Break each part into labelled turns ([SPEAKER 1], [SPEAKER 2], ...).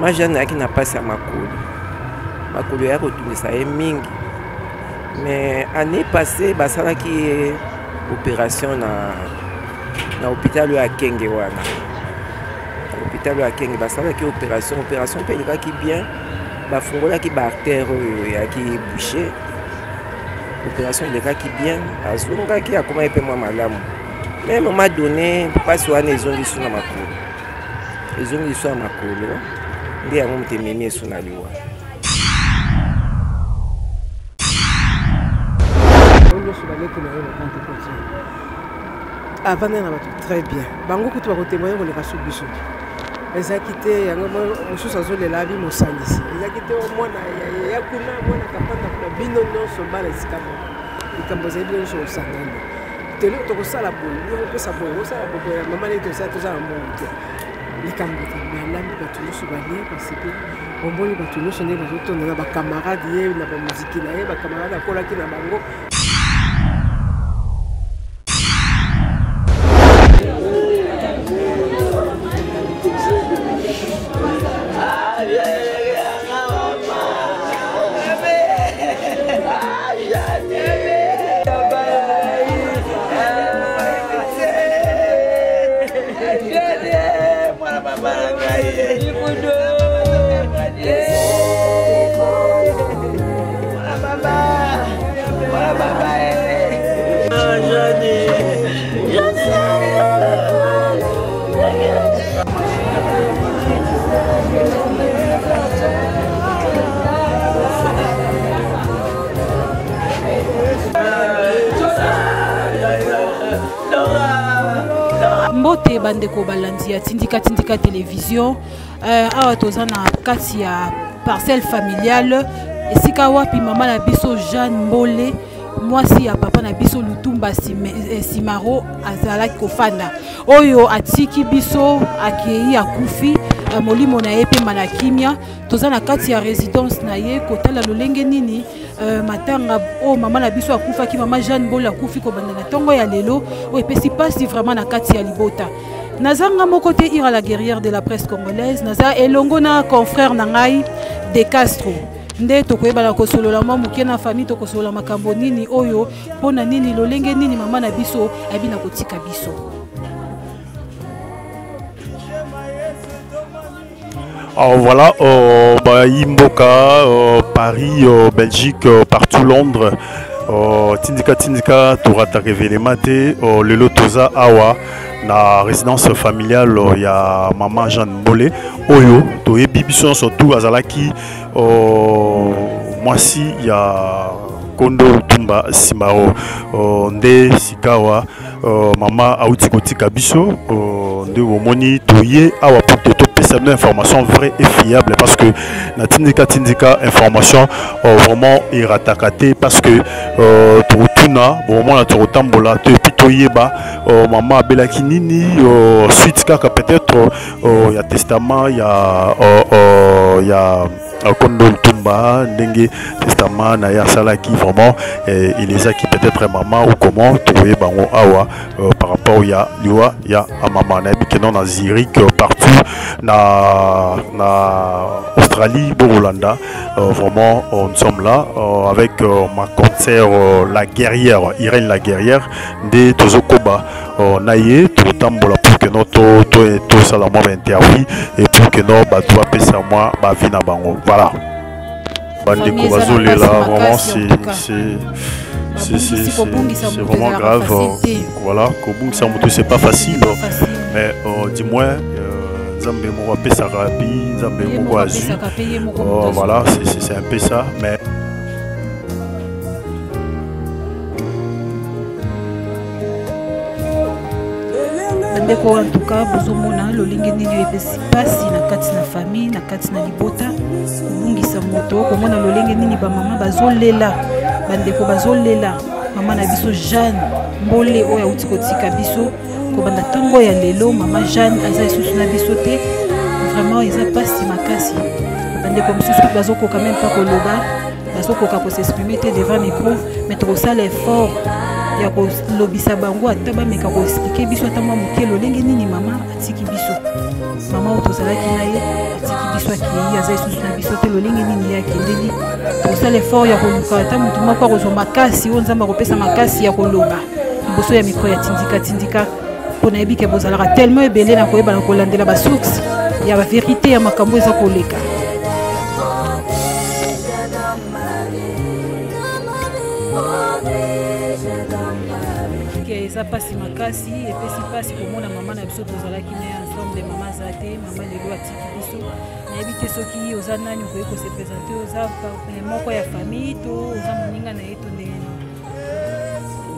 [SPEAKER 1] Maman Jeanne a qui n'a pas sa makolo. Makolo ya retourné ça est mingi. Mais année passée, basala qui opération na hôpital à Kenge wana. Hôpital à Kenge basala qui opération pelika qui bien. Bafungola qui ba artère ya qui bouché. Opération pelika qui bien. Azunga qui a comment épée moi malamu. Mais à un moment donné, pas sur une zone qui sont na makolo. Les zones qui sont na makolo. Ndi ya mumte meme sur na liwa.
[SPEAKER 2] Avant très bien. Bango kutu ba témoigner ko le kasu biso. Eza quitté yango mo susa zo le labi mo sangisi. Eza quitté o mona ya kuna mona kapanda kuna bino no so bala sikamo. Ikamboza bino so sangana. Telo to ko sala bo, yo ko sa bo, so sa bo ya mama le to sa mo. Ikamboza na lambi ba tulu so bale parce que bomboni ba tulu so ne ba to na ba camarade ye na ba musique na ye ba camarade akola ki na bango.
[SPEAKER 3] Mbote bandeko balandi ya tindika télévision awa toza na kati ya parcelle familiale esika wapi mama na biso Jeanne Mbole mwasi ya papa na biso Lutumba Simaro azalaki kofanda oyo atiki biso akei akufi molimo na ye pe malakimia toza na kati ya résidence na ye kotala lolenge nini matanga o mama na biso akufa ki mama Jeanne Mbole akufi ko banda na tongo ya lelo o epesi pasi vraiment na kati ya libota nazanga moko te ira la guerrière de la presse congolaise naza elongo na confrère na ngai De Castro nde tokoyebala kosolola mwa moke na famille tokosolola makambo nini oyo mpona nini lolenge nini mama na biso abina kotika biso.
[SPEAKER 4] Voilà, Imboka, Paris, Belgique, partout Londres, Tindika, Tourata révélé maté, le Lotoza Awa, la résidence familiale, il y a maman Jeanne Mbole, Oyo, Toye Bibiso surtout Azalaki, moi si il y a Kondo Lutumba Simaro, Nde Sikawa, maman Aoutikoti Kabiso, Nde Womoni Toye Awa pour c'est une information vraie et fiable parce que la Tindika information vraiment iratakate parce que Turutuna vraiment la Turutambola Pitoyeba maman Belaki Nini suite kaka peut-être il y a testament il y a Kondo Lutumba Ndenge testament na ya Salaki vraiment il les a qui peut-être maman ou comment trouver bango awa par rapport il y a maman na bikeno na Zurich partout na Australie, Borolanda, vraiment nous sommes là avec ma concert La Guerrière, Irène La Guerrière de Tozokoba Naye, tout tambola pour que notre tout ça la moi interview et pour que nos bateaux pesa moi bavina bango. Voilà. Bandeko bazolé là vraiment c'est vraiment grave. Voilà, Kobung Samuto c'est pas facile, mais dis-moi. Zambé Moko Pesarabi, Zambé Moko Azu. Voilà, c'est un peu ça. Mais
[SPEAKER 3] bandeko en tout cas bozomona lolingi nini epesi pasi na kati na famille na kati na libota kobungisa moto komona lolingi nini bamama bazolela bandeko bazolela mama na biso Jeanne Mbole oyo auti kotika biso kobanda tango ya lelo mama Jeanne aza isusu na biso te vraiment eza pasi makasi bandeko mosusu bazokoka même pas koloba bazokoka ko s'exprimer te devant micro mais tokosala effort ya kolobisa bango ata bameka koexplike biso ata mwa moke lolenge nini mama atiki biso mama oyo tozalaki na ye atiki biso akei aza lisusu na biso te lolenge nini ye akendeli tosala effort ya koluka ata motu moko akozwa makasi oyo nzambe akopesa makasi ya koloba liboso ya mikro ya tindika mpo nayebi ke bozalaka tellement ebele na koyeba na kolandela basource ya baverité ya makambo eza koleka eza pasi makasi epesi pasi komona mama na biso tozalaki na ensemble mama aza te mama lelo atiki biso nayebi te soki oza nani okoki kose présente oza moko ya famille to oza moninga na ye to ndenge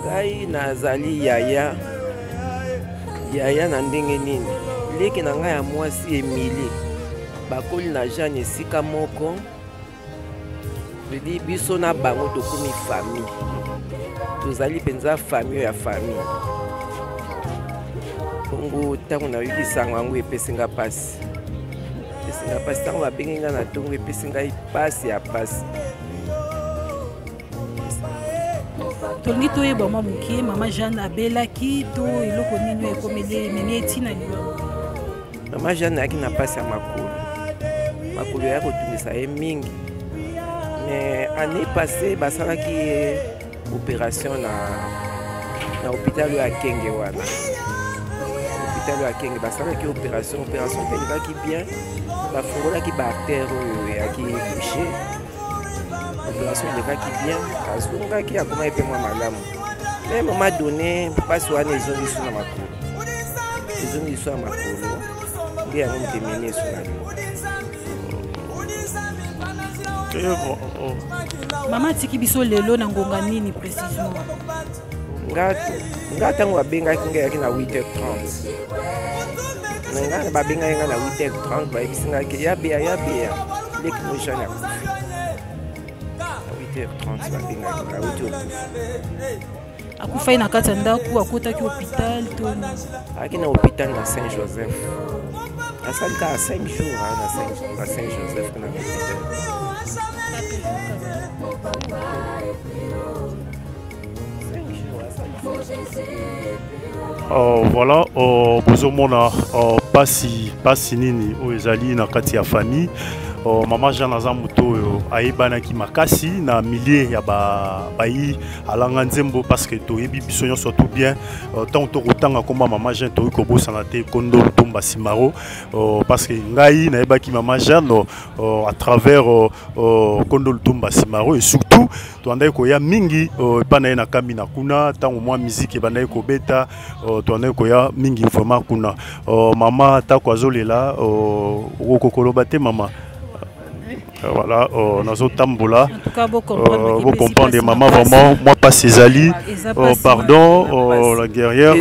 [SPEAKER 1] ngai nazali yaya na ndenge nini leki na ngai ya mwasi Emilie bakoli na Jeanne esika moko biso na bango tokomi famille tozali mpenza famille ya famille bongo ntango nayokisanga yango epesi nga pasi ntango babengi nga na ntongo epesi ngai pasi ya pasi
[SPEAKER 3] tolingi toyeba mwa moke mama Jeanne abelaki to eloko nini ekomeli ememi etina liwa
[SPEAKER 1] mama Jeanne ayaki na pasi ya makolo ya kotungisa ye mingi mais année passée basalaki opération na hôpital ya Kenge wana basalaki opération mpe elekaki bien bafungolaki baartère oyo eyaki touché opération elekaki bien azongaki akoma epe mwa malamu mais moma donné mpasi wana ezongi so na makolo nde yango motemeni eso na
[SPEAKER 3] mama atiki biso lelo na ngonga nini précisément
[SPEAKER 1] nga ntango babengaki ngai yaki na 8h30 nga babengaki nga na 8h30 bayebisi ngaki yabeya leki moshani akufi na 8h30 babengaki nga uti okufi
[SPEAKER 3] akufai na kati ya ndako akotaki hôpital to
[SPEAKER 1] aki na hôpital na Saint-Joseph asalika ya 5 jours na Saint-Joseph na hôpital.
[SPEAKER 4] Voilà, bozomona pasi nini oyo ezali na kati ya famille. Mama Jeanne aza moto oyo ayebanaki makasi na milieu ya bayi alanga nzembo parce que toyebi biso nyonso tout bien tant tokotanga komba mama Jeanne toyi kobosana te Kondo Lutumba Simaro parce que ngai nayebaki mama Jeanne à travers Kondo Lutumba Simaro et surtout toandai koya mingi epana na kambi na kuna tango mwa musique ebandai kobeta toandai koya mingi vraiment kuna mama tako azolela okokoloba te mama. Voilà, nous tamboula. Vous comprenez, maman, vraiment, moi pas Césali, pardon, la guerrière.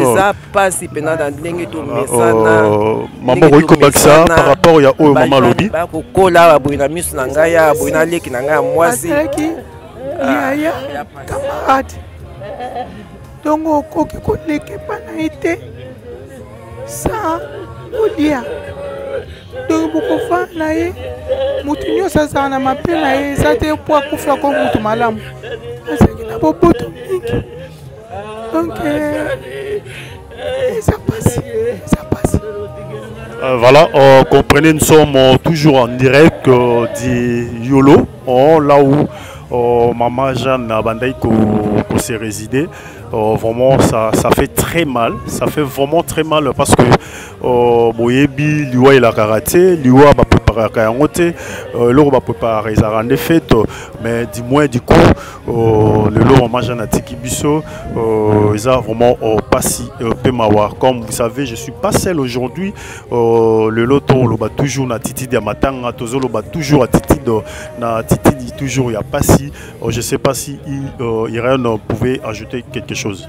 [SPEAKER 4] Maman, oui, comme ça, par rapport à maman Lobby.
[SPEAKER 2] Donc, on ne pas été ça, Olia. Donc, beaucoup de gens, mutu nyonso aza na mabe na ye eza te po akufa ko mutu malamu azalaki na boboto mingi donc eza pasi.
[SPEAKER 4] Voilà, comprenez, nous sommes toujours en direct du Yolo, là où maman Jeanne Bandaï s'est résidée. Vraiment, ça fait très mal. Ça fait vraiment très mal parce que Boyebi, Liwa il a karaté, Liwa va préparer Kayangote, Loro va préparer les arènes de fête, mais du moins, du coup, le Loro Maman a Tiki Bisso, ils ont vraiment pas si Pemawa. Comme vous savez, je suis pas seul aujourd'hui. Le Loto, le bat toujours na Titi Diamatanga, Tozo le bat toujours à Titi na Titi toujours il y a pas si. Je sais pas si Irène pouvait ajouter quelque chose.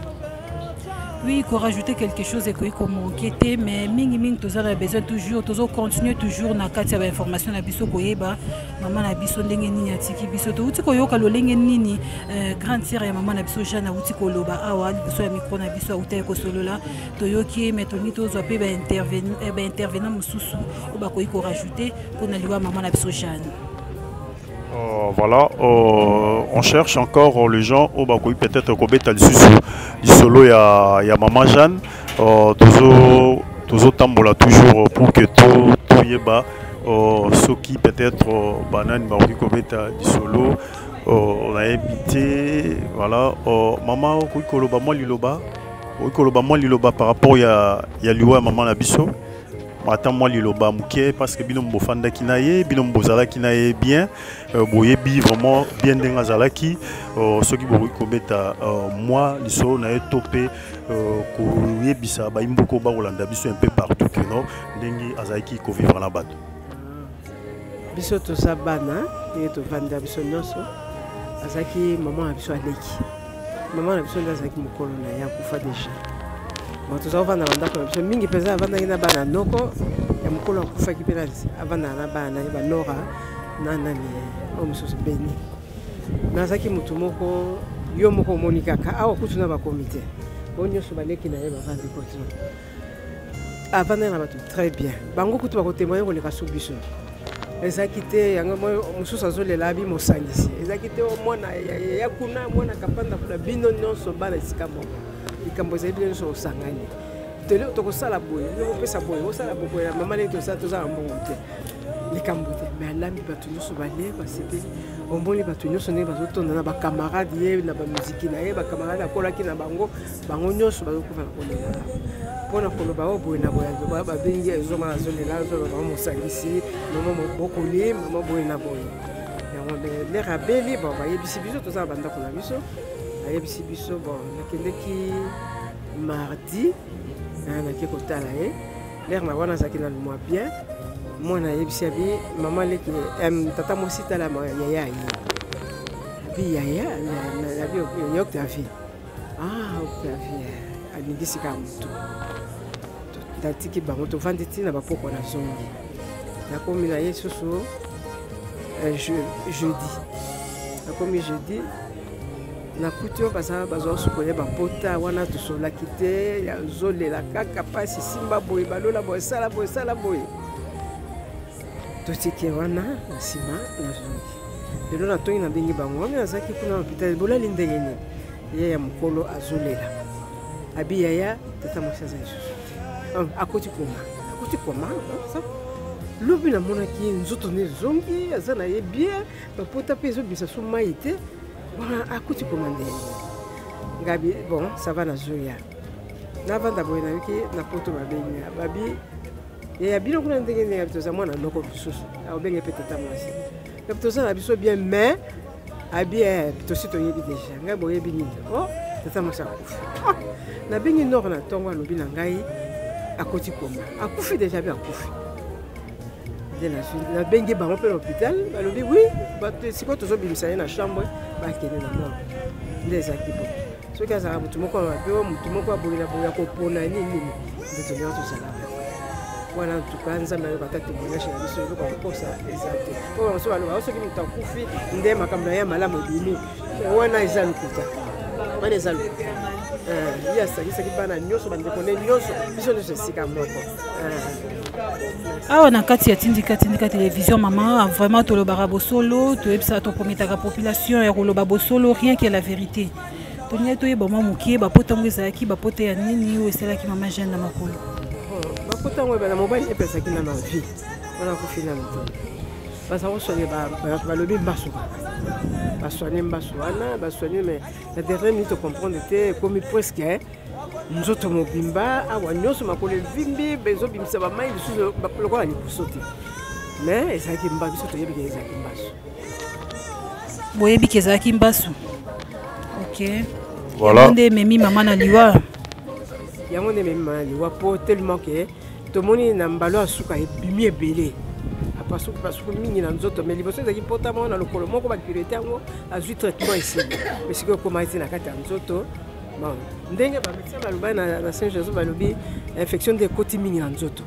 [SPEAKER 3] Oui, il faut rajouter quelque chose et comme enquêter, mais mingi tous a besoin toujours, tous continuer toujours na kati ya information na biso koyeba maman na biso ndenge nini atiki biso to uti koyoka lolenge nini grande sœur ya maman na biso Jeanne uti koloba awa biso ya micro na biso uta ko solola toyoki metoni tozwa pe ba intervenant mususu o ba koyi ko rajouter pour na liwa maman na biso Jeanne.
[SPEAKER 4] Voilà, on cherche encore les gens au Bakoui, peut-être Kobeta Lisolo, il y a Maman Jeanne, Tozo Tambola toujours pour que tout y bas, ceux qui peut-être Banane Bakoui Kobeta Lisolo, on a invité, voilà, Maman Koloba moi Liloba par rapport à Liwa Maman Labiso. Attends moi liloba muke parce que binom bofanda kinaye binom bozala kinaye bien boyebi vraiment bien denga zalaki ceux qui boyi kobeta moi liso na topé ko yebisa ba imboko ba Rolanda biso un peu partout que non ndengi azaki ko vivre na bato
[SPEAKER 2] biso to sabana et to vanda biso nyonso azaki maman biso aleki maman biso azaki mukolo na ya kufa déjà. Bon, tout ça, on va dans la mingi pesa avant d'aller na noko ya mukolo akufa ki pena avant na bana ba nora nana ni omusoso beni nazaki mutu moko yo moko monika ka awa kutuna ba comité bonyo so baleki na yeba vandi kozo avant na ba très bien bango kutu ba ko témoigner ko le kasubiso ezaki te yango mususu azolela bi mosangisi ezaki te omona ya kuna mwana kapanda kuna bino nyonso bana sika moko ikambo za bien so sangani tele to ko sala boye no pesa boye o sala boye mama le to sa to za mbongo te likambo te mais alambi batu nyonso bale basete omboni batu nyonso ne bazotonda na ba camarade ye na ba musique na ye ba camarade akolaki na bango nyonso bazokufa na kolela pona koloba o boye na boye ba bengi ezoma azolela zo ba mosangisi mama bokoli mama boye na boye yango le rabeli ba yebisi biso to za banda ko na biso ayebisi biso bon nakendeki mardi naki kotala ye l'air na wana azalaki na lumwa bien mwana ayebisi abi mama leki tata mosi tala yaya ye abi yaya nabi Octavie Octavie alingisi kaka motu tatiki bango tovandi ntina bapoko na zongi nakomi na ye susu jeudi nakomi jeudi na kutio baza bazwa sukoye bapota wana tosolaki te ya zolela kaka pasi simba boye balola boye sala boye totiki wana na nsima na zongi lelo natongi na bengi bango wami nazalaki kuna na hôpital bolali ndenge nini ye ya mokolo azolela abi yaya tata mosi aza lisusu te akoti koma lobi namonaki nzoto ne zongi aza na ye bien bapota mpe ezobimisa so mai te akuti komande ngabi bon ça va na zoya na vanda boye na wiki na poto babengi babi ya bino kuna ndenge ndenge toza mwana noko bisusu obenge pe tata mwasi ngabi toza na biso bien mais abi tosi toyebi déjà ngabi boyebi nini tata mwasi akufi na bengi nord na tongo alobi na ngai akoti koma akufi déjà bi akufi na bengi bango mpe na hôpital balobi oui sikoyo tozobimisa ye na chambre bakende na mort nde ezalaki bo soki azalaka motu moko mabe motu moko aboyela boya kopona nini nde tolinga tozalaka wana tuka nzambe ayoka ata témoignage na biso eloko akokosa eza te po bamoso baloba soki moto akufi nde makambo na ye malamu ebimi wana eza lokuta wana eza lokuta ye asangisaki bana nyonso bandeko nde nyonso biso nyonso esika moko
[SPEAKER 3] awa na kati ya tindika télévision maman vraiment tolobaka bosolo toyebisaka toprometaka population ya koloba bosolo rien que la vérité tolingai toyeba mwa mokie bapota yango ezalaki bapota ya nini oyo esalaki mama Jeanne na makolo
[SPEAKER 2] bapota yango ebana mobali epesaki na vie wana kofina moto baza kosoigne balobi mbaso basoigne mbaso wana basoigne mais la dernière minute comprendre te ekomi presque nzoto mobimba awa nyonso makolo evimbi bezobimisa bamai lisusu lokola lipuso te mais ezalaki mba biso toyebiki ezalaki mbaso
[SPEAKER 3] boyebiki ezalaki mbaso ok yango nde ememi mama na liwa
[SPEAKER 2] yango nde ememi mama na liwa po tellement ke tomoni na mbalo ya suka ebimi ebele basuku mingi na nzoto mais liboso ezalaki mpotama na lokolo moko bapurité yango azwi traitement esili mais sikoyo ekoma ete na kati ya nzoto ndenge bamédecin baloba na Saint Jésus balobi infection nde ekoti mingi na nzoto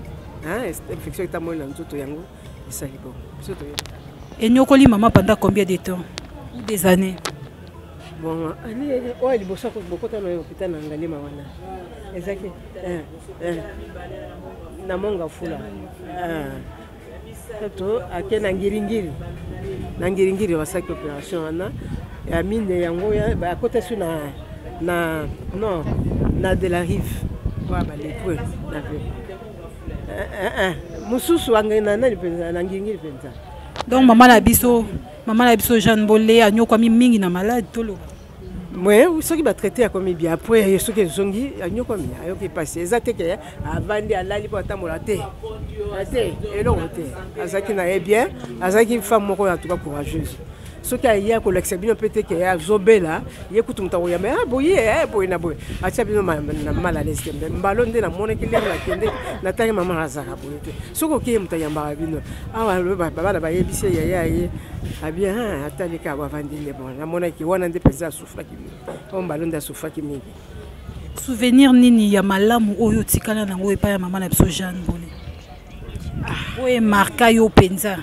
[SPEAKER 2] infection etamoli na nzoto yango esali bongo biso toyebi
[SPEAKER 3] enyokoli mama pendant combien de temps ou des années
[SPEAKER 2] bon oyo liboso bokota na hôpital na Ngalema wana ezalaki na monga fula to ake na ngiringiri na ngiringiri basaki opération wana ya mine yango ba côté sur na de la rive ba balekwe na mususu angena na lipenza na ngiringiri penza.
[SPEAKER 3] Donc maman na biso Jeanne Mbolé anyokwami mingi na malade tolo.
[SPEAKER 2] Ouais, ceux qui va traiter comme bien après ceux qui sont qui anyokwami ayoki passer ezateke avandi alali po tamolate. Ate elongote azaki na bien azaki femme moko en tout cas courageuse. Ce qui a hier pour l'excellent peut-être qu'il y a Zobela, il y a tout le temps, il y a boye, boye na boye. A tu as bien mal à l'aise. Ballon de la monnaie qui l'a kende, na taille maman Razara boye. Ce qui est muta yamba bino. Ah le baba la baye bise ya ya. Ah bien, attendez qu'à avoir vendu les bons. La monnaie qui wana de pesa souffla qui. On ballon de souffla qui mingi.
[SPEAKER 3] Souvenir nini ya malamu oyo tikala na ngo epa ya maman na biso Jeanne Mbolé. Ah, oye marka yo penza.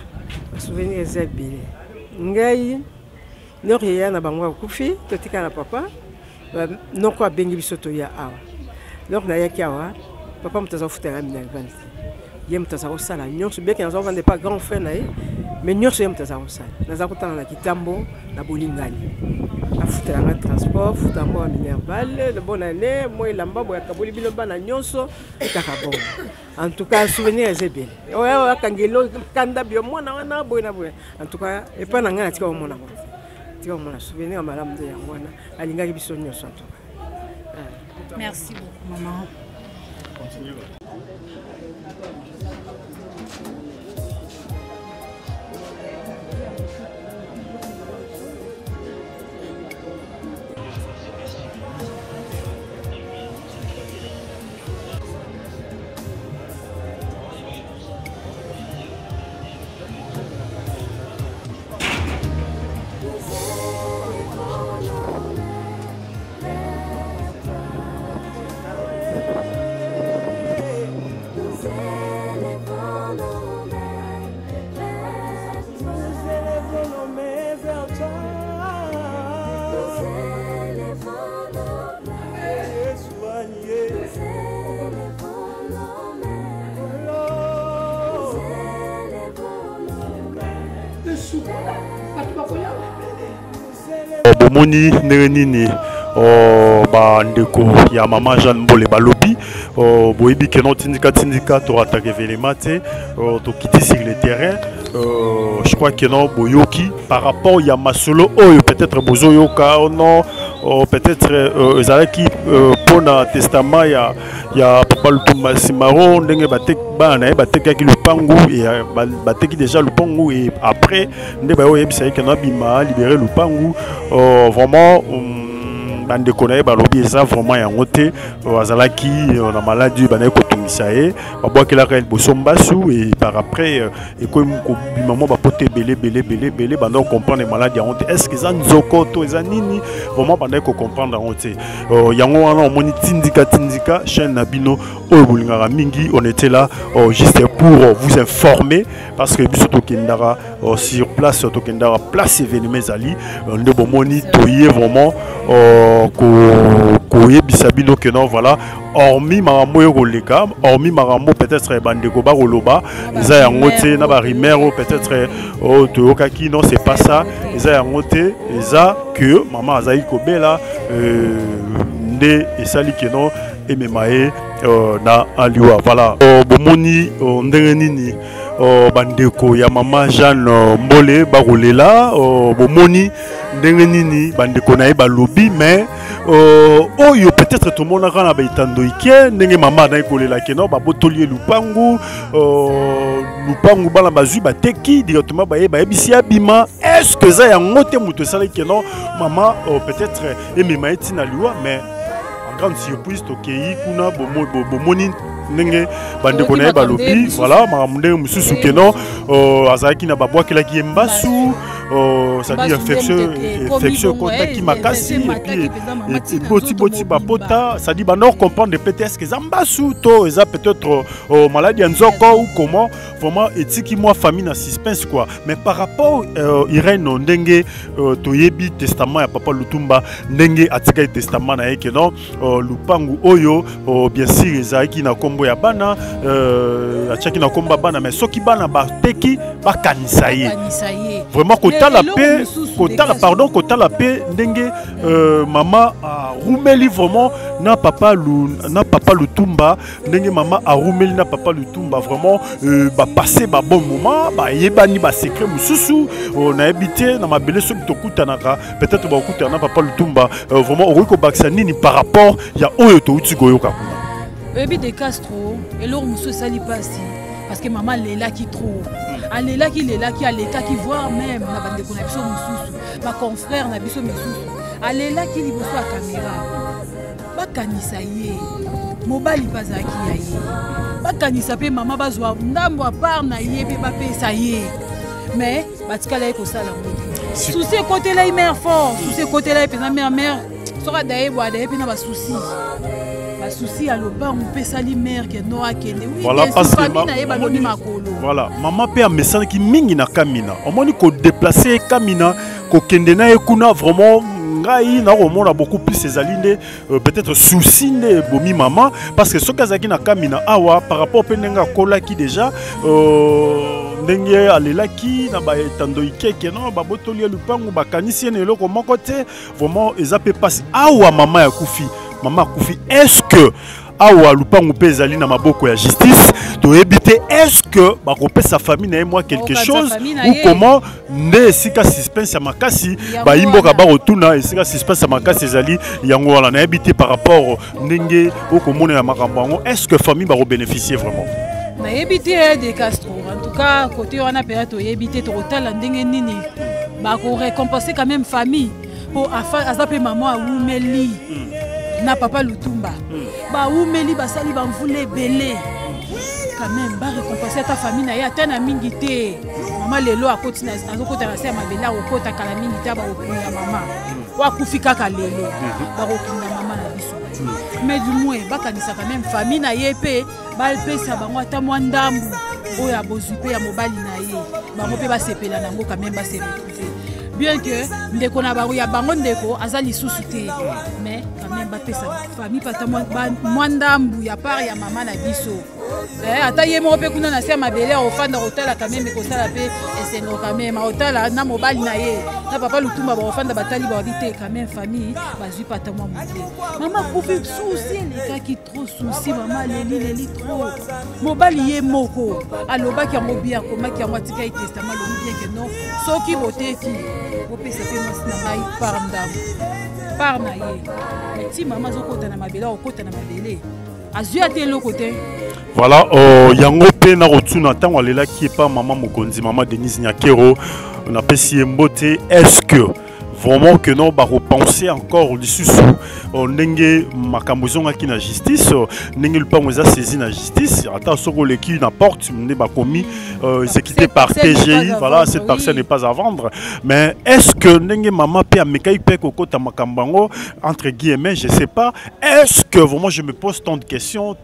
[SPEAKER 2] Souvenir zebile. Ngai noria na bango kufi totika na papa noko abengi biso to ya awa donc na yaki awa papa mutaza futera mina vanti ye mutaza ko sala nyonso bien que na zo vendre pas grand frère na ye mais nyonso ye mutaza ko sala na za kutana na kitambo na bolingani na futera na transport futa mo minerval le bonne année moi lamba boya kaboli bino bana nyonso kaka bon. En tout cas, souvenir est bien. Ouais, kangelo kanda bio mwana wana boy na boy. En tout cas, et pas nanga tika o mona. Tika o mona souvenir madame de mwana alinga biso nyonso en tout cas.
[SPEAKER 3] Merci beaucoup maman.
[SPEAKER 4] Continuez. Bomoni nini bandeko ya maman Jeanne Mbolé balobi boyebi ke non tindika to attaque événement to quitter sur le terrain. Je crois que non boyoki par rapport ya masolo oyo peut-être bozo yoka non peut-être ezalaki pona testament ya papa Lutumba Simaro ndenge batek bana batekaki lupangu et bateki déjà lupangu et après ndé ba oyebisa ke na bima libérer lupangu vraiment bandeko na ye balobi eza vraiment yango te azalaki na maladie banaye kotungisa ye babwakelaka liboso mbasu et par après ekomi kobima mwa bapote ebele banda comprendre maladie yango te est-ce que eza nzoko to eza nini vraiment bandaye kocomprendre yango te yango wana omoni tindika chaîne na bino oyo bolingaka mingi on était là juste pour vous informer parce que biso tokendaka sur place tokendaka place événement ezali nde bomoni toye vraiment koyebisa bino que non voilà hormis marambo ekoleka hormis marambo peut-être bandeko bakoloba eza yango te na ba rimero peut-être toyokaki non c'est pas ça eza yango te eza que maman azali kobela nde esali que non emema ye na aliwa voilà bomoni ndenge nini bandeko ya maman Jeanne Mbolé bakolela bomoni ndenge nini bandeko na ye balobi mais oyo peut-être tout le monde a baitando ike ndenge maman na kolela keno babotoli lupangu bana bazui bateki directement baye bayebisi abima est-ce que ça yango te muto sala keno maman peut-être emema etina liwa mais en grande surprise tokei kuna bomoni ndenge bandeko na ye balobi voilà makambo mususu keno azalaki na babwakelaki ye mbasu c'est-à-dire infection contact makasi et puis boti bapota c'est-à-dire banor comprendre peut-être que zambasu to eza peut-être maladie nzoko ou comment vraiment etiki moi famille na suspense quoi mais par rapport Irène ndenge toyebi testament ya papa Lutumba ndenge atika testament na ye que non lupangu oyo bien sûr ezalaki na kombo ya bana achaki na komba bana mais soki bana bateki bakanisa ye vraiment kota la paix, kota la paix ndenge maman a roumeli vraiment na papa Lutumba ndenge maman a roumeli na papa Lutumba vraiment ba passer ba bon moment ba yebani ba secret mususu na habité na mabele so tokutanaka peut-être ba okuta na papa Lutumba vraiment oriko baksa nini par rapport ya oyo to uti goyoka kuna
[SPEAKER 3] Ebi de Castro et l'or mususu sali pasi parce que maman lela qui trop alela qui à l'état qui voit même na bande ko na biso mususu ma confrère na biso mususu alela qui liboso a caméra bakanisa ye mobali bazaki ya ye bakanisa pe maman bazwa ndambo a part na ye pe bapesa ye mais batikala ye ko sala moti souci côté là mère fort souci côté là pe na mère sera daye boa daye pe na ba souci souci à l'oba on peut sali mère que no akende oui
[SPEAKER 4] voilà parce que voilà maman pe a message qui mingi na kamina on moni ko déplacer kamina ko kende na ekuna vraiment ngai na romona beaucoup plus ces alignes peut-être souci ne bomi maman parce que ce kazaki na kamina awa par rapport pe nenga kola qui déjà ndenge alelaki na ba etando ikeke non ba botoli lupango ba kanisi ne eloko moko te vraiment ezape passe awa maman ya kufi maman Koufi, est-ce que awa lupango pe ezali na maboko ya justice to éviter est-ce que ba kopé sa famille na moi quelque chose ou comment ne sika suspense ya makasi ba imboka ba rotuna sika suspense ya makasi ezali yango wala na éviter par rapport ndenge okomona ya makambo est-ce que famille ba bénéficier vraiment
[SPEAKER 3] na éviter de Castro en tout cas côté on a période to éviter to rotala ndenge nini ba ko récompenser quand même famille pour azape maman a umeli na papa Lutumba ba umeli basali ba mvule belé quand même ba récompenser ta famille na ya tena mingi te maman lelo akoti na azokota na sema bela okota kala mingi te ba okunda maman wa kufika ka lelo ba okunda maman na biso mais du moins ba kanisa quand même famille na yepe ba pesa bango ata mwandambu oya bozupe ya mobali na ye bango pe ba sepela nango quand même ba se retrouver bien que ndeko na bango ya bango ndeko azali susute mais quand même ba pesa famille pata mwandambu ya part ya maman na biso ata ye mo pe kuna na sema bele ofanda hotala quand même ko sala pe eseno quand même hotala na mobali na ye na papa Lutumba ba ofanda batali ba habiter quand même famille bazui pata mwa mudé maman Koufi souci les gars qui trop souci maman leli trop mobali ye moko aloba ki yango bien koma ki yango tika testament lo bien que non soki boteki opesa pe mwasi na ngai par ndambo par na ye ti maman zokota na mabele okota na mabele azui ate lo côté
[SPEAKER 4] voilà yango pe na rotuna tango alela ki pa maman mokonzi maman Denise Nyakero on appelle si mbote est-ce que vraiment que non ba repenser encore lisusu ndenge makambo zonga na justice ndenge le pango za saisi na justice ata soko le ki n'importe ne ba commis c'est quitté par TGI voilà cette personne n'est pas à vendre mais est-ce que ndenge maman pe amekai pe kokota makambango entre guillemets je sais pas est-ce que vraiment je me pose tant de questions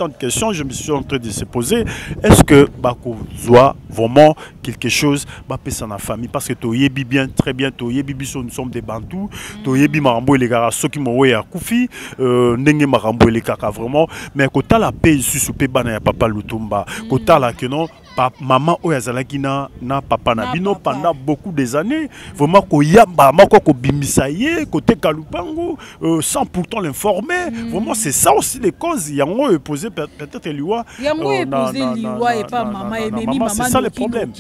[SPEAKER 4] je me suis en train de se poser est-ce que ba ko zoa vraiment quelque chose ba pesa na famille parce que to yebi bien très bien to yebi biso nous sommes des Bantou, to yebi marambo les gars soki mo ya kufi ndenge marambo les kaka vraiment mais kota la paix susu pe bana ya papa Lutumba kota la que non maman oyazalaki na papa na bino pendant beaucoup des années vraiment ko yamba mako ko bimisaye côté kalupango sans pourtant l'informer vraiment c'est ça aussi les causes yango posé peut-être liwa
[SPEAKER 3] yango posé liwa et pas maman et mimi maman
[SPEAKER 4] c'est ça le problème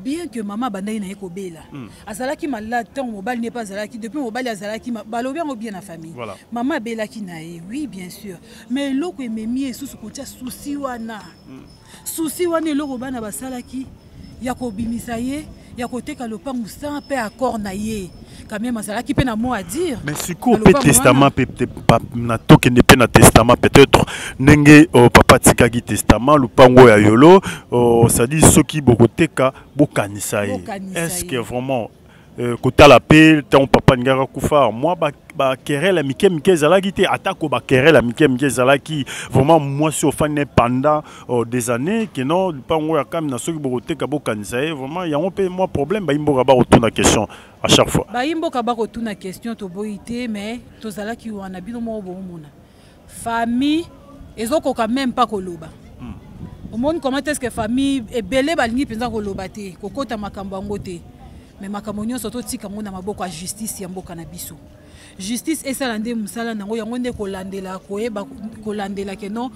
[SPEAKER 3] bien que maman bandai na eko bela azalaki malade tant mobile n'est pas azalaki depuis mobile azalaki balobi ngo bien na famille maman belaki na ye oui bien sûr mais loko ememi esusu kotia souci wana souci wana eloko bana basalaki ya kobimisa ye ya koteka lopango sans pe accord na ye quand même azalaki pe na mot à dire
[SPEAKER 4] mais siko pe testament pe na tokende pe na testament peut-être ndenge papa tikaki testament lopango ya yolo ça dit soki bokoteka bokanisa ye est-ce que vraiment kota la paix ton papa ngara kufa moi ba querelle mike zalaki te atako ba querelle mike zalaki vraiment moi sur fan pendant des années que non pas ngoya kam na soki bokote ka bokanisa vraiment ya on peut moi problème ba imboka ba retourner question à chaque fois
[SPEAKER 3] ba imboka ba retourner question to boité mais to zalaki wana bino mo bomona famille ezoko quand même pas koloba au monde comment est-ce que famille est belé balingi penza koloba te kokota makambo ngote mais makambo nyonso totika ngo na maboko ya justice ya mboka na biso. Justice esala nde musala nango yango nde kolandela koyeba kolandela ke non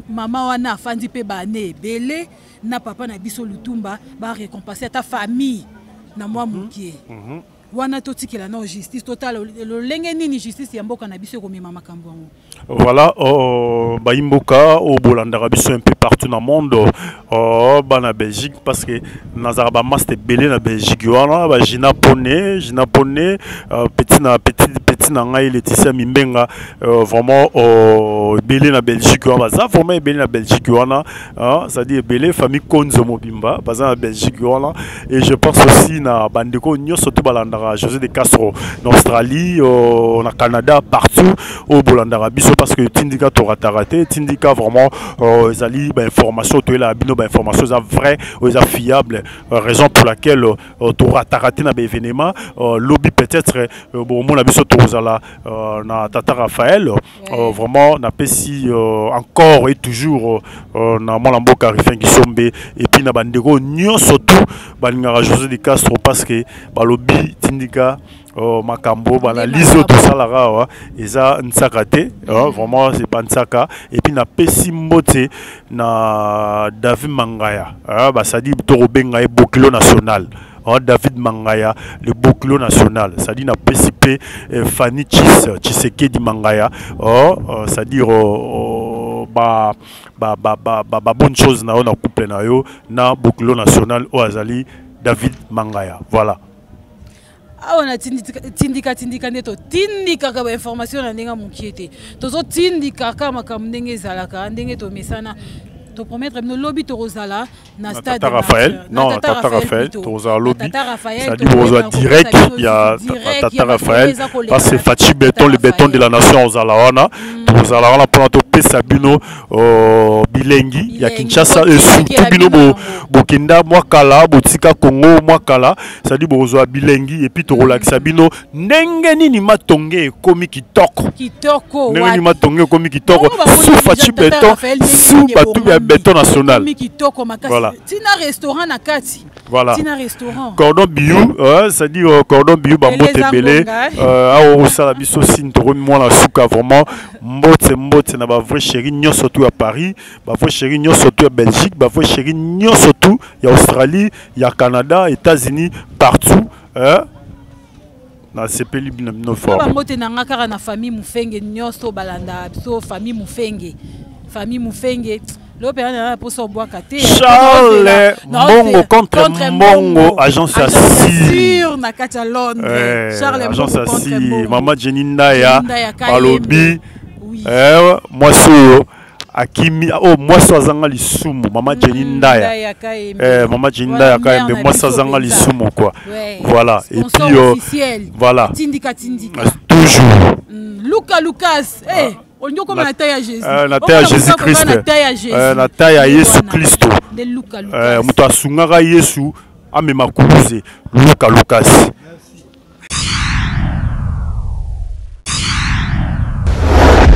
[SPEAKER 3] mama wana afandi pe bane ebele na papa na biso Lutumba ba récompenser ta famille na mwa mukie. Wana totikela na justice totale lolenge nini justice ya mboka na biso komema makambo yango.
[SPEAKER 4] Voilà, Baimboka, au Bolanda, un peu partout dans le monde, en Belgique, parce que Nazaraba Master Belé en Belgique, Jina Poney, petit Nangaï, Laetitia Mimbenga, vraiment Belé en Belgique, vraiment Belé en Belgique, c'est-à-dire Belé, famille Konzo Mobimba, basé en Belgique, et je pense aussi na Bandeko, surtout Balanda, José de Castro, en Australie, au Canada, partout, au Bolanda, parce que Tindika t'aura raté, Tindika vraiment ils alli information tu es là bino information vrai fiable, raison pour laquelle t'aura raté na événement lobby peut-être bon mon avis sur là na Tata Raphaël vraiment na pesi encore et toujours na mon lamboka rifin Kisombe et puis na bandeko nyo surtout balingara José de Castro parce que lobby Tindika Makambo, la liso tout ça là, eza nsakate, vraiment c'est pas nsaka. Et puis na pesi mbote na David Mangaya, ça dit Toro Benga Bokilo national. David Mangaya, le Bokilo national, ça dit na PCP Fanny Tshisekedi Mangaya, ça dit bonne chose na on a couple na yo na Bokilo national au Azali David Mangaya, voilà.
[SPEAKER 3] Ah on a tindika neto tindika ka information na ndenge mukiete tozo tindika ka makambo ndenge ezalaka ndenge to mesana to promettre no lobby to rozala na stade
[SPEAKER 4] Tata Raphaël non Tata Raphaël to rozala lobby ça dit rozala direct il y a Tata Raphaël parce que Fachi Béton le béton de la nation rozala wana to rozala wana pour to pesa bino bilengi ya Kinshasa et surtout bino bokenda mwakala botika Congo mwakala ça dit rozala bilengi et puis to relaxa bino ndenge nini matonge komi kitoko ndenge nini matonge komi kitoko sous Fachi Béton sous batu béton national.
[SPEAKER 3] Voilà. Tina restaurant na kati.
[SPEAKER 4] Voilà.
[SPEAKER 3] Tina restaurant.
[SPEAKER 4] Cordon Biou, ça dit cordon Biou, Mbote Belé. Ça biso sintoro moi la souka vraiment Mbote na ba vrai chéri nyo surtout à Paris, ba vrai chéri nyo surtout à Belgique, ba vrai chéri nyo surtout il y a Australie, il y a Canada, États-Unis, partout. Na sepeli bino fort.
[SPEAKER 3] Ba Mbote na ngakara na famille Mufenge nyoso balanda, so famille Mufenge. Famille Mufenge.
[SPEAKER 4] Charles Mongo contre Mongo, agence Assis.
[SPEAKER 3] Charles
[SPEAKER 4] agence Assis. Maman Jenny Ndaya, Balobi. Moi, Akimi, moi, Sazanga Lissumu. Maman Jenny Ndaya. Maman Jenny Ndaya, quand même, moi, Sazanga Lissumu, quoi. Voilà. Et puis, voilà. Toujours.
[SPEAKER 3] Lucas. On dit comme la taille à Jésus.
[SPEAKER 4] La taille à Jésus-Christ. La taille à Jésus-Christ. Muta sungara Yesu amema kuruze Lucas.